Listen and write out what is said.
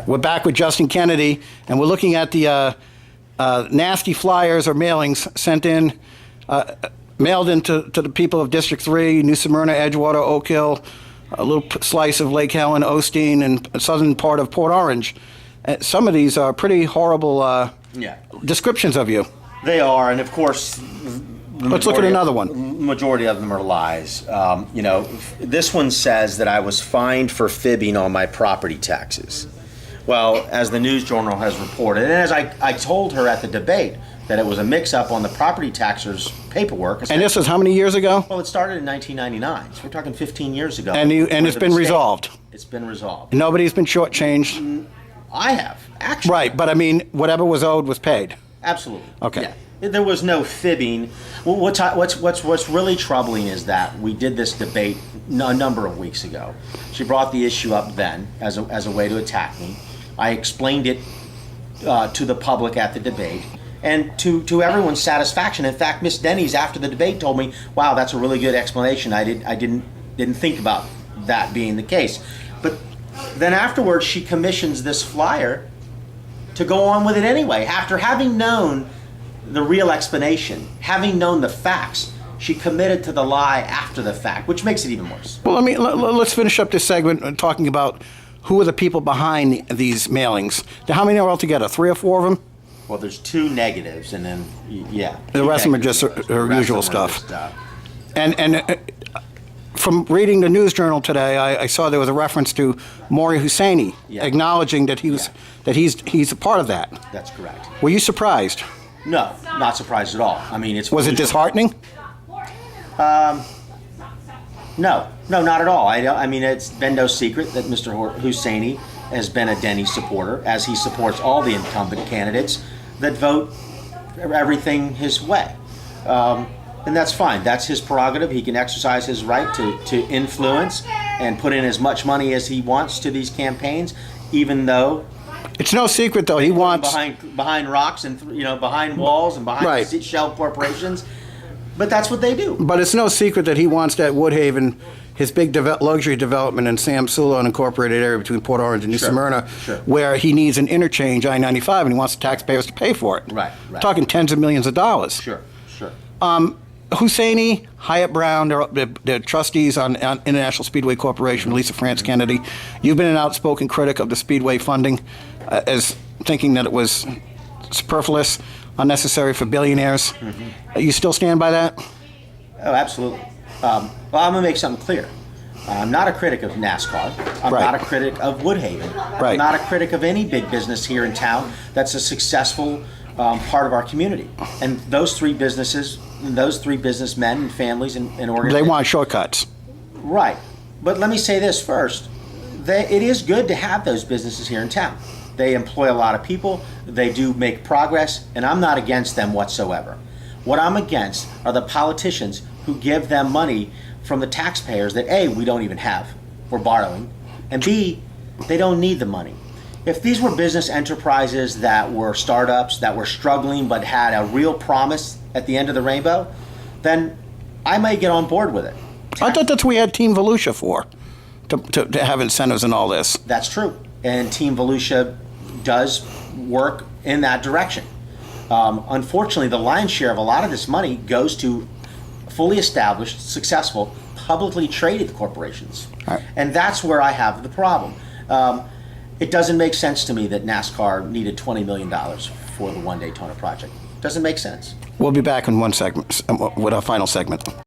We're back with Justin Kennedy, and we're looking at the nasty flyers or mailings sent in, mailed into to the people of District 3, New Smyrna, Edgewater, Oak Hill, a little slice of Lake Helen, Osteen, and a southern part of Port Orange. Some of these are pretty horrible descriptions of you. They are, and of course, let's look at another one. Majority of them are lies. This one says that I was fined for fibbing on my property taxes. Well, as the News Journal has reported, and as I told her at the debate, that it was a mix-up on the property taxers' paperwork. And this was how many years ago? Well, it started in 1999, so we're talking 15 years ago. And it's been resolved? It's been resolved. Nobody's been shortchanged? I have, actually. Right, but I mean, whatever was owed was paid? Absolutely. Okay. Yeah. There was no fibbing. Well, what's really troubling is that we did this debate a number of weeks ago. She brought the issue up then as a way to attack me. I explained it to the public at the debate, and to everyone's satisfaction. In fact, Miss Denny's after the debate told me, "Wow, that's a really good explanation. I didn't think about that being the case." But then afterwards, she commissions this flyer to go on with it anyway. After having known the real explanation, having known the facts, she committed to the lie after the fact, which makes it even worse. Well, let's finish up this segment talking about who are the people behind these mailings. How many are altogether? 3 or 4 of them? Well, there's 2 negatives, and then, yeah. The rest of them are just her usual stuff. And from reading the News Journal today, I saw there was a reference to Maury Husseini, acknowledging that he's a part of that. That's correct. Were you surprised? No, not surprised at all. I mean, Was it disheartening? No, not at all. I mean, it's been no secret that Mr. Husseini has been a Denny supporter, as he supports all the incumbent candidates that vote everything his way. And that's fine. That's his prerogative. He can exercise his right to influence and put in as much money as he wants to these campaigns, even though it's no secret, though, he wants behind rocks and behind walls and behind shell corporations. But that's what they do. But it's no secret that he wants that Woodhaven, his big luxury development in Sam Sula unincorporated area between Port Orange and New Smyrna, where he needs an interchange, I-95, and he wants the taxpayers to pay for it. Right. Talking tens of millions of dollars. Sure. Husseini, Hyatt Brown, they're trustees on International Speedway Corporation, Lisa France Kennedy. You've been an outspoken critic of the Speedway funding, as thinking that it was superfluous, unnecessary for billionaires. You still stand by that? Oh, absolutely. Well, I'm going to make something clear. I'm not a critic of NASCAR. I'm not a critic of Woodhaven. I'm not a critic of any big business here in town that's a successful part of our community. And those 3 businesses, those 3 businessmen and families and organizations. They want shortcuts. Right. But let me say this first. It is good to have those businesses here in town. They employ a lot of people. They do make progress, and I'm not against them whatsoever. What I'm against are the politicians who give them money from the taxpayers that A, we don't even have, we're borrowing, and B, they don't need the money. If these were business enterprises that were startups, that were struggling but had a real promise at the end of the rainbow, then I might get on board with it. I thought that's what we had Team Volusia for, to have incentives and all this. That's true, and Team Volusia does work in that direction. Unfortunately, the lion's share of a lot of this money goes to fully established, successful, publicly traded corporations. And that's where I have the problem. It doesn't make sense to me that NASCAR needed $20 million for the One Daytona project. Doesn't make sense. We'll be back in one segment with our final segment.